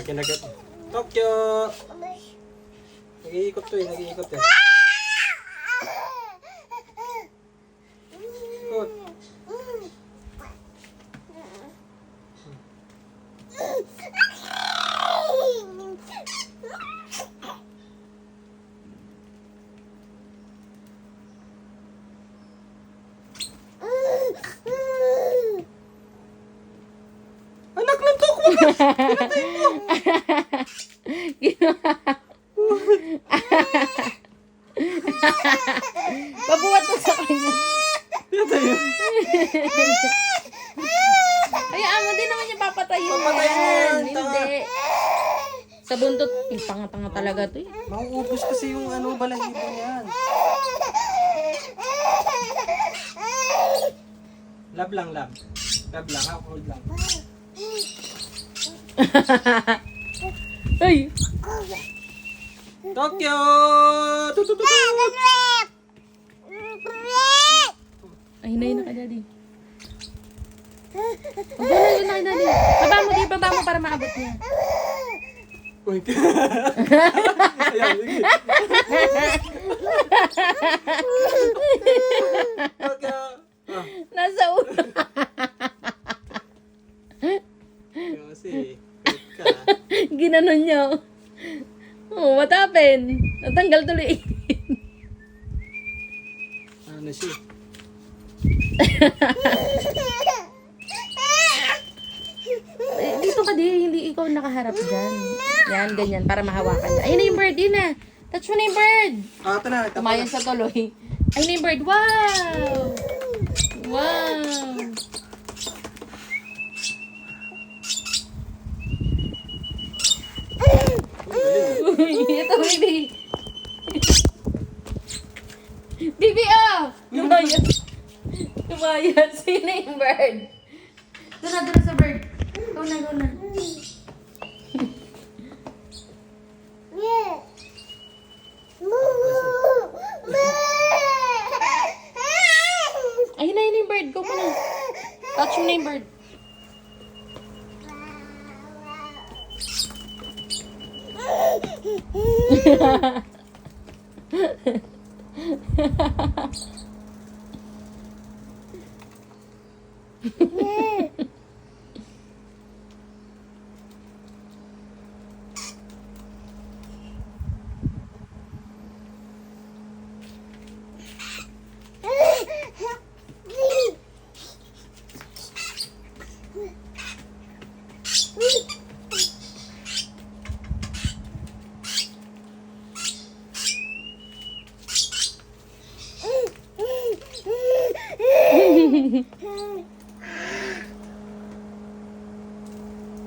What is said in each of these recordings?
Kinagat. Tokyo! Nag-iikot to eh, nag-iikot eh. Ikot. Anak ng tokyo! Pabuhat to sa kanya. Hayaan mo, di naman niya papatayin. Papatayin mo yan, tanga. Hindi. Sa buntot, tanga-tanga talaga to eh. Mauubos kasi yung ano, balahibo niyan. Lab lang, lab. Lab lang, ha? Hold lang. Ay! Tokyo! Tutututu! Ay, hinayin na ka, Daddy. Huwag na yun na, Daddy. Baba mo, di baba mo para maabot niya. Uy! Ayan, sige. Tokyo! Ah, Nasa ulo. yun kasi, wait ka. Ginanon niya. Oh, what happened? Natanggal tuloy. Ano siya? Dito ka di, hindi ikaw nakaharap dyan. Yan, ganyan, para mahawakan niya. Ayun na yung bird, yun na. Touch mo na yung bird. Ah, ito na. Ito Tumayan sa tuloy. Ayun na yung bird. Wow! Wow! Ito, baby. Baby, oh! Lumayas. Lumayas. Sino na yung bird? Doon na sa bird. Go na, go na. Ayun na yun yung bird. Go ka na. Touch mo na yung bird.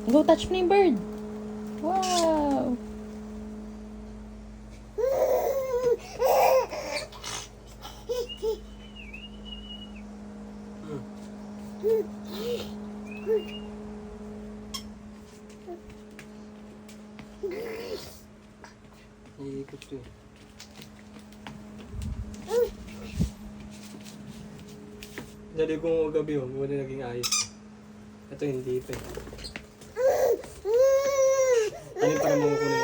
Go touch mo na yung bird. Wow! Iikot to eh. Dali kong gabi oh, wala naging ayos. Ito hindi pa eh. Ano pa naman kukunin